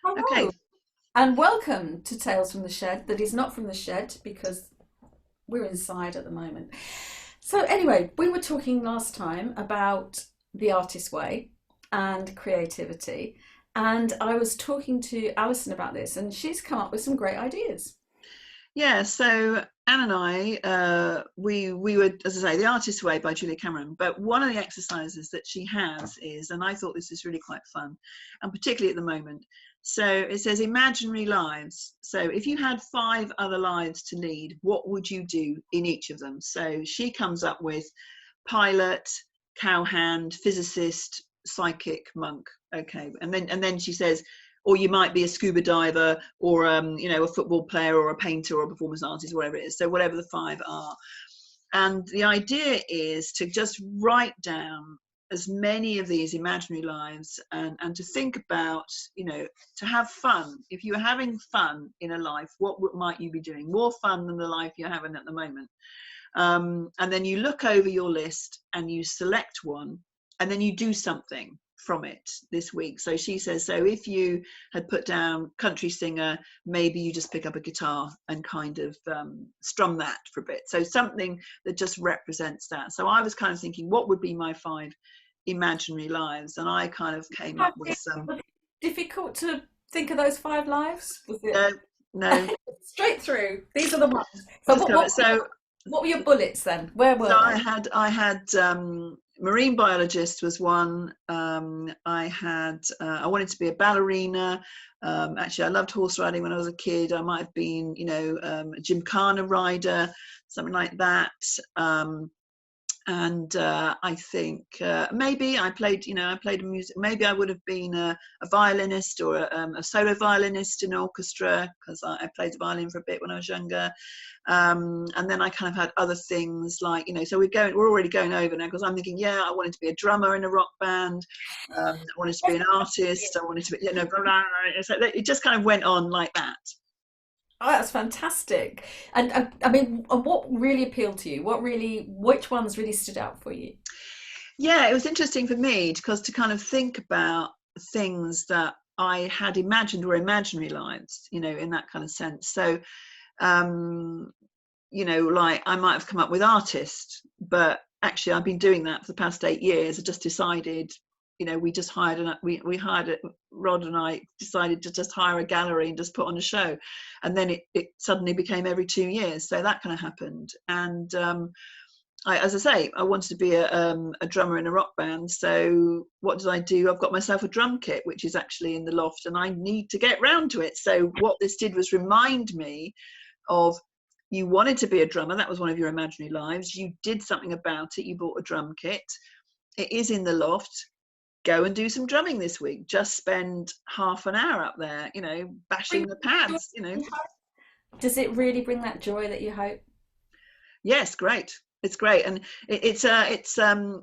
Okay. Hello, and welcome to Tales from the Shed that is not from the shed because we're inside at the moment. So, anyway, we were talking last time about the artist way and creativity, and I was talking to Alison about this, and she's come up with some great ideas. Yeah, so Anne and I, we were, as I say, The Artist's Way by Julia Cameron. But one of the exercises that she has is, and I thought this is really quite fun, and particularly at the moment. So it says imaginary lives. So if you had five other lives to lead, what would you do in each of them? So she comes up with pilot, cowhand, physicist, psychic, monk. Okay, and then she says, or you might be a scuba diver, or a football player, or a painter, or a performance artist, whatever it is. So whatever the five are, and the idea is to just write down as many of these imaginary lives, and to think about, to have fun. If you're having fun in a life, what might you be doing more fun than the life you're having at the moment? And then you look over your list and you select one, and then you do something from it this week. So she says, so if you had put down country singer, maybe you just pick up a guitar and kind of strum that for a bit. So something that just represents that. So I was kind of thinking, what would be my five imaginary lives? And I kind of came up with some. Was it difficult to think of those five lives? Was it No, no, straight through? These are the ones. So, just cover it. So what were your bullets then? Where So were they? I had marine biologist was one. I wanted to be a ballerina. Actually, I loved horse riding when I was a kid. I might have been, a gymkhana rider, something like that. And I think maybe I played music. Maybe I would have been a violinist, or a solo violinist in orchestra, because I played the violin for a bit when I was younger. And then I kind of had other things like, so we're already going over now, because I'm thinking, yeah, I wanted to be a drummer in a rock band. I wanted to be an artist. I wanted to be, blah, blah, blah. So it just kind of went on like that. Oh, that's fantastic. And I mean, and what really appealed to you? Which ones really stood out for you? Yeah, it was interesting for me because to kind of think about things that I had imagined were imaginary lives, in that kind of sense. So, um, like I might have come up with artist, but actually I've been doing that for the past 8 years. I just decided, we just hired, we hired it. Rod and I decided to just hire a gallery and just put on a show. And then it suddenly became every 2 years. So that kind of happened. And, as I say, I wanted to be a drummer in a rock band. So what did I do? I've got myself a drum kit, which is actually in the loft, and I need to get round to it. So what this did was remind me of, you wanted to be a drummer. That was one of your imaginary lives. You did something about it. You bought a drum kit. It is in the loft. Go and do some drumming this week. Just spend half an hour up there, Bring bashing the that joy pads. that you hope? Does it really bring that joy that you hope? Yes, great. It's great, and it's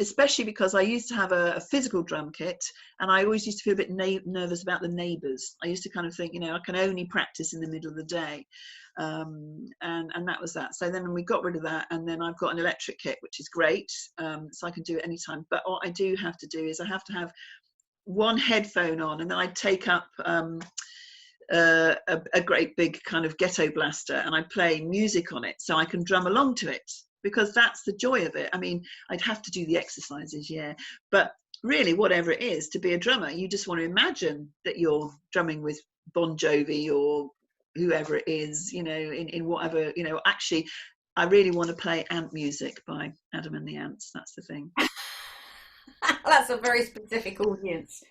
especially because I used to have a physical drum kit, and I always used to feel a bit nervous about the neighbours. I used to kind of think, I can only practice in the middle of the day, and that was that. So then we got rid of that, and then I've got an electric kit, which is great, so I can do it anytime. But what I do have to do is I have to have one headphone on, and then I take up a great big kind of ghetto blaster, and I play music on it so I can drum along to it, because that's the joy of it. I mean, I'd have to do the exercises, yeah, but really, whatever it is to be a drummer, you just want to imagine that you're drumming with Bon Jovi or whoever it is, in whatever, actually, I really want to play Ant Music by Adam and the Ants. That's the thing. That's a very specific audience.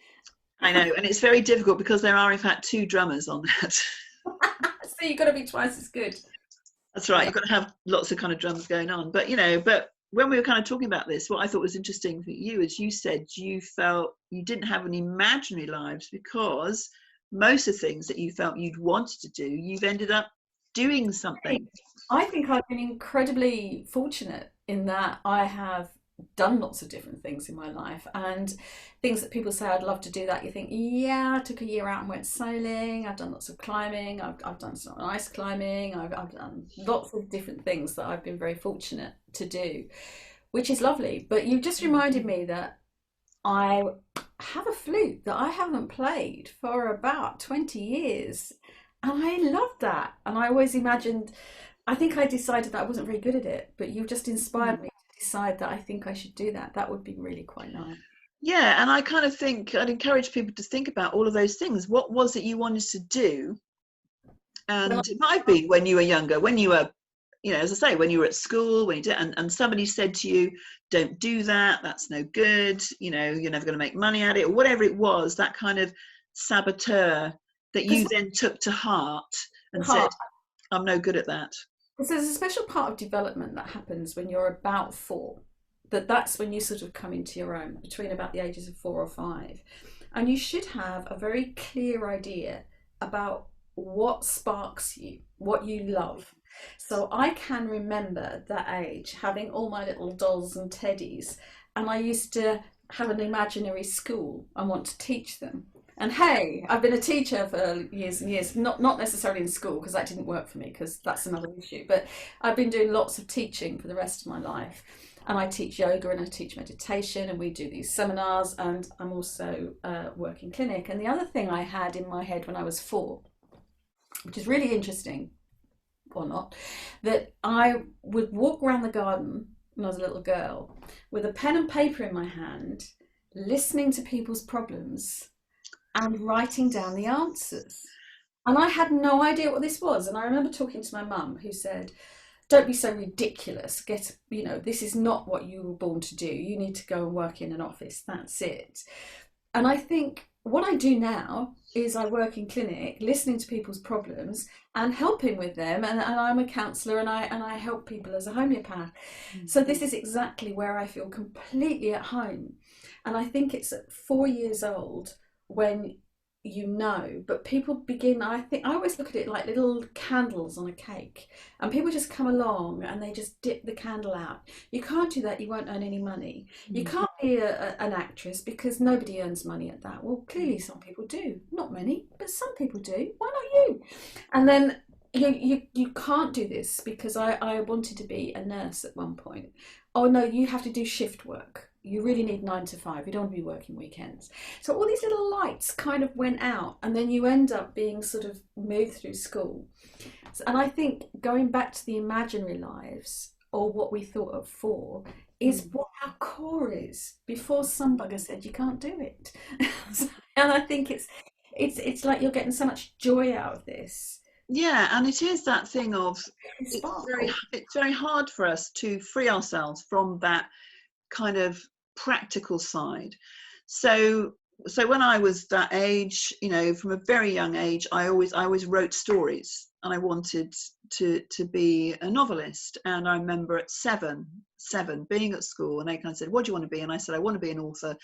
I know, and it's very difficult because there are in fact two drummers on that. So you've got to be twice as good. That's right. You've got to have lots of kind of drums going on. But but when we were kind of talking about this, what I thought was interesting for you is you said you felt you didn't have any imaginary lives because most of the things that you felt you'd wanted to do, you've ended up doing something. I think I've been incredibly fortunate in that I have done lots of different things in my life, and things that people say I'd love to do that you think, yeah, I took a year out and went sailing. I've done lots of climbing. I've done some ice climbing. I've done lots of different things that I've been very fortunate to do, which is lovely. But you just reminded me that I have a flute that I haven't played for about 20 years. And I love that. And I always imagined, I think I decided that I wasn't very good at it, but you've just inspired me to decide that I think I should do that. That would be really quite nice. Yeah, and I kind of think I'd encourage people to think about all of those things. What was it you wanted to do? Well, And it might be when you were younger, when you were, as I say, when you were at school, when you did, and somebody said to you, don't do that, that's no good, you're never going to make money at it, or whatever it was, that kind of saboteur that you then took to heart and said, heart, I'm no good at that. because there's a special part of development that happens when you're about 4. That's when you sort of come into your own, between about the ages of 4 or 5. And you should have a very clear idea about what sparks you, what you love. So I can remember that age having all my little dolls and teddies, and I used to have an imaginary school and want to teach them. And hey, I've been a teacher for years and years, not necessarily in school because that didn't work for me because that's another issue, but I've been doing lots of teaching for the rest of my life. And I teach yoga and I teach meditation and we do these seminars, and I'm also working clinic. And the other thing I had in my head when I was 4, which is really interesting or not, that I would walk around the garden when I was a little girl with a pen and paper in my hand, listening to people's problems and writing down the answers. And I had no idea what this was. And I remember talking to my mum, who said, don't be so ridiculous. This is not what you were born to do. You need to go and work in an office. That's it. And I think what I do now is I work in clinic, listening to people's problems and helping with them. And I'm a counsellor and I help people as a homeopath. So this is exactly where I feel completely at home. And I think it's at 4 years old when but people begin, I always look at it like little candles on a cake, and people just come along and they just dip the candle out. You can't do that, you won't earn any money. You can't be an actress because nobody earns money at that. Well, clearly some people do, not many, but some people do. Why not you? And then you can't do this because I wanted to be a nurse at one point. Oh no, you have to do shift work. You really need 9 to 5. You don't want to be working weekends. So all these little lights kind of went out, and then you end up being sort of moved through school. And I think going back to the imaginary lives, or what we thought at 4, is what our core is before some bugger said you can't do it. And I think it's like you're getting so much joy out of this. Yeah, and it is that thing of it's very hard for us to free ourselves from that kind of practical side. So when I was that age, from a very young age, I always wrote stories, and I wanted to be a novelist. And I remember at seven being at school, and they kind of said, what do you want to be? And I said, I want to be an author.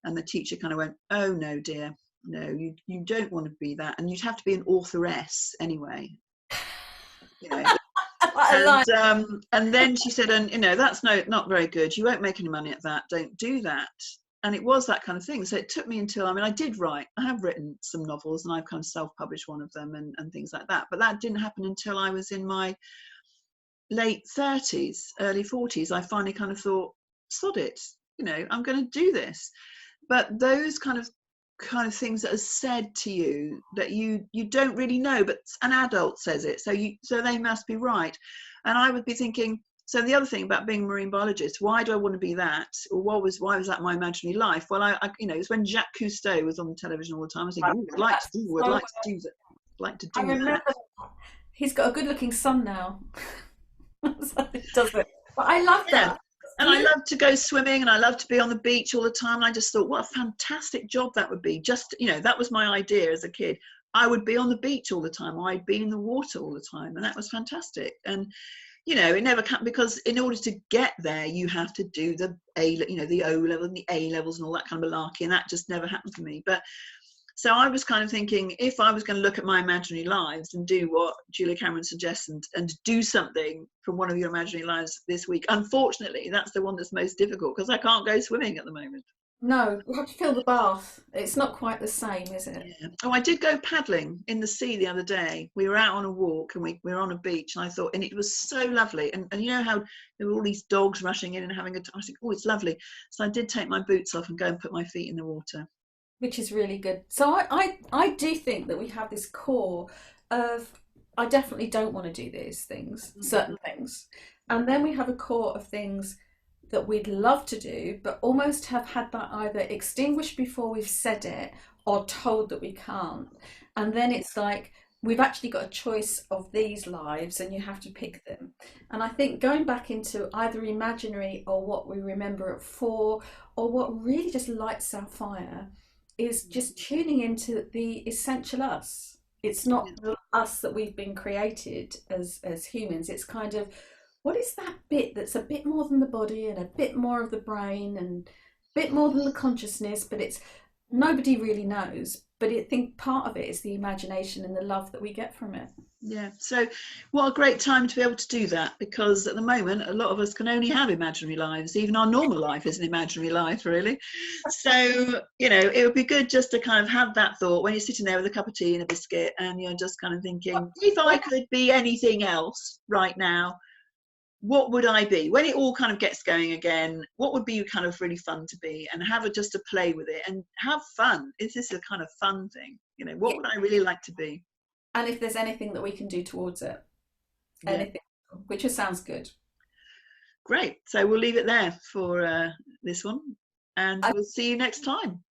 And the teacher kind of went, oh no dear, no, you don't want to be that, and you'd have to be an authoress anyway. And then she said, and that's not very good, you won't make any money at that, don't do that. And it was that kind of thing. So it took me until, I have written some novels, and I've kind of self-published one of them and things like that, but that didn't happen until I was in my late 30s, early 40s. I finally kind of thought, sod it, I'm going to do this. But those kind of things that are said to you that you don't really know, but an adult says it, so they must be right. And I would be thinking, so the other thing about being a marine biologist, why do I want to be that, or why was that my imaginary life? Well, I it was when Jacques Cousteau was on the television all the time. I was thinking, I'd like to do that. I remember he's got a good-looking son now. So it does it. But I love that. And I love to go swimming, and I love to be on the beach all the time. And I just thought, what a fantastic job that would be. Just, that was my idea as a kid. I would be on the beach all the time. I'd be in the water all the time. And that was fantastic. And, it never can, because in order to get there, you have to do the the O level and the A levels and all that kind of malarkey. And that just never happened for me. But so I was kind of thinking, if I was going to look at my imaginary lives and do what Julia Cameron suggests and do something from one of your imaginary lives this week, unfortunately, that's the one that's most difficult because I can't go swimming at the moment. No, you have to fill the bath. It's not quite the same, is it? Yeah. Oh, I did go paddling in the sea the other day. We were out on a walk and we were on a beach, and I thought, and it was so lovely. And you know how there were all these dogs rushing in and having a I think, oh, it's lovely. So I did take my boots off and go and put my feet in the water. Which is really good. So I do think that we have this core of I definitely don't want to do these things, certain things. And then we have a core of things that we'd love to do, but almost have had that either extinguished before we've said it or told that we can't. And then it's like we've actually got a choice of these lives and you have to pick them. And I think going back into either imaginary or what we remember it for, or what really just lights our fire is just tuning into the essential us. It's not the us that we've been created as humans. It's kind of what is that bit that's a bit more than the body and a bit more of the brain and a bit more than the consciousness, but it's nobody really knows. But I think part of it is the imagination and the love that we get from it. Yeah. So, what a great time to be able to do that, because at the moment, a lot of us can only have imaginary lives. Even our normal life is an imaginary life, really. So, it would be good just to kind of have that thought when you're sitting there with a cup of tea and a biscuit and you're just kind of thinking, if I could be anything else right now, what would I be? When it all kind of gets going again, what would be kind of really fun to be, and have just to play with it and have fun? Is this a kind of fun thing? What Yeah. would I really like to be? And if there's anything that we can do towards it, Yeah. anything, which just sounds good. Great. So we'll leave it there for this one, and I we'll see you next time.